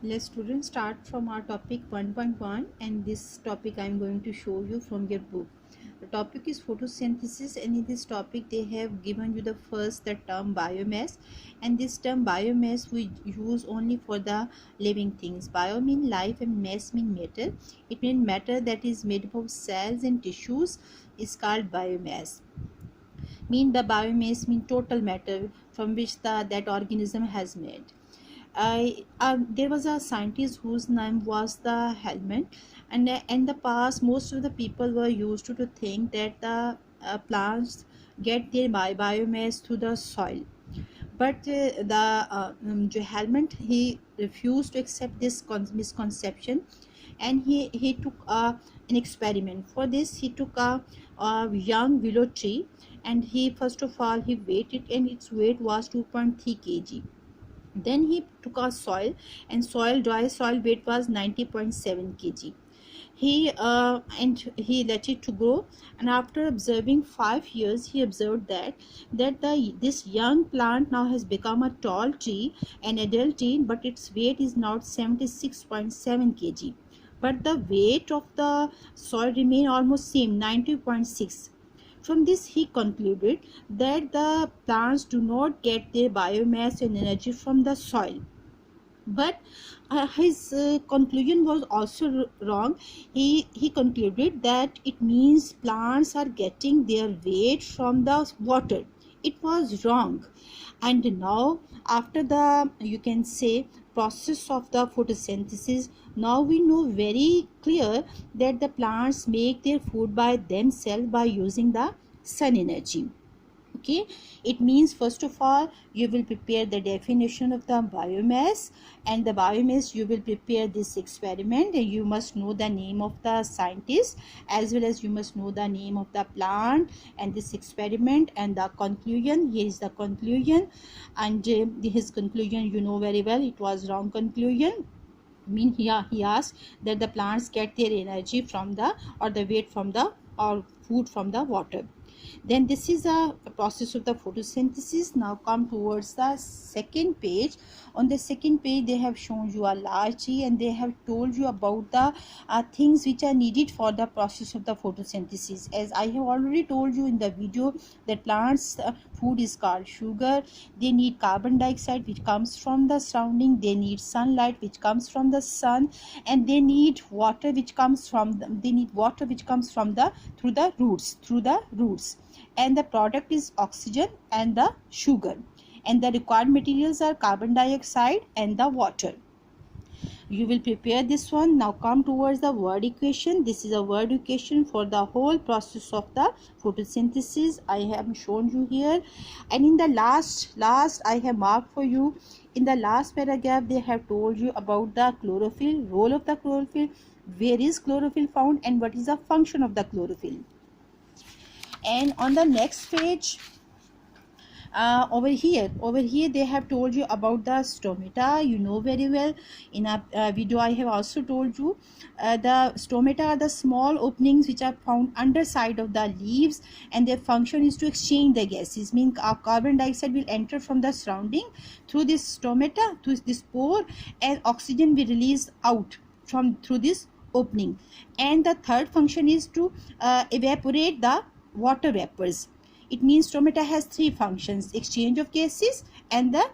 Let's students start from our topic 1.1, and this topic I am going to show you from your book. The topic is photosynthesis, and in this topic they have given you the term biomass, and this term biomass we use only for the living things. Bio mean life and mass mean matter. It means matter that is made up of cells and tissues is called biomass. Mean the biomass mean total matter from which that organism has made. There was a scientist whose name was the Hellman, and in the past most of the people were used to think that the plants get their biomass through the soil, but Hellman, he refused to accept this misconception, and he took an experiment. For this he took a young willow tree, and he first of all he weighed it, and its weight was 2.3 kg. Then he took a soil, and dry soil weight was 90.7 kg. He let it to grow, and after observing 5 years he observed that this young plant now has become a tall tree, an adult tree, but its weight is now 76.7 kg, but the weight of the soil remain almost same, 90.6. From this he concluded that the plants do not get their biomass and energy from the soil. But his conclusion was also wrong. He concluded that it means plants are getting their weight from the water. It was wrong. And now after the, you can say, process of the photosynthesis, now we know very clear that the plants make their food by themselves by using the sun energy. Okay, it means first of all you will prepare the definition of the biomass, and the biomass you will prepare this experiment, and you must know the name of the scientist as well as you must know the name of the plant and this experiment, and the conclusion. Here is the conclusion, and his conclusion you know very well, it was wrong conclusion. He asked that the plants get their energy from the, or the weight from the, or food from the water. Then this is a process of the photosynthesis. Now come towards the second page. On the second page they have shown you a large tree, and they have told you about the things which are needed for the process of the photosynthesis. As I have already told you in the video, that plants food is called sugar. They need carbon dioxide which comes from the surrounding, they need sunlight which comes from the sun, and they need water which comes from the, through the roots, and the product is oxygen and the sugar, and the required materials are carbon dioxide and the water. You will prepare this one. Now come towards the word equation. This is a word equation for the whole process of the photosynthesis. I have shown you here, and in the last I have marked for you. In the last paragraph they have told you about the chlorophyll, role of the chlorophyll, where is chlorophyll found, and what is the function of the chlorophyll. And on the next page, over here they have told you about the stomata. You know very well, in a video I have also told you, the stomata are the small openings which are found underside of the leaves, and their function is to exchange the gases. Mean carbon dioxide will enter from the surrounding through this stomata, through this pore, and oxygen will release out from through this opening. And the third function is to evaporate the water vapors. It means stomata has three functions: exchange of gases and the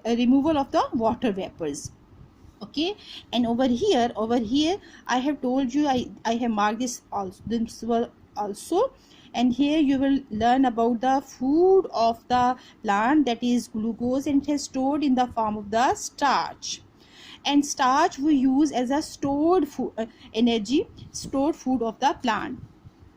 removal of the water vapors. Okay, and over here I have told you, I have marked this also, and here you will learn about the food of the plant, that is glucose, and it is stored in the form of the starch. And starch we use as a stored food, stored food of the plant.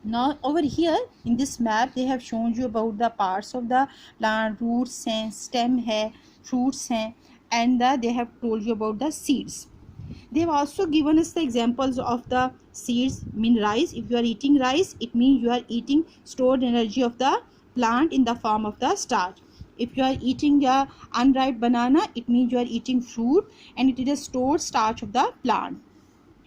Now over here in this map they have shown you about the parts of the plant, roots हैं, stem है, fruits हैं, and they have told you about the seeds. They have also given us the examples of the seeds. Mean rice, if you are eating rice, it means you are eating stored energy of the plant in the form of the starch. If you are eating a unripe banana, it means you are eating fruit, and it is a stored starch of the plant.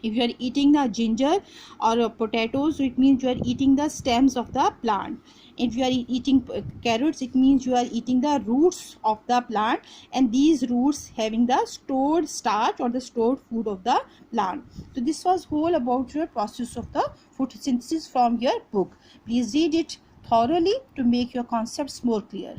If you are eating the ginger or potatoes, so it means you are eating the stems of the plant. If you are eating carrots, it means you are eating the roots of the plant, and these roots having the stored starch or the stored food of the plant. So this was whole about your process of the photosynthesis from your book. Please read it thoroughly to make your concepts more clear.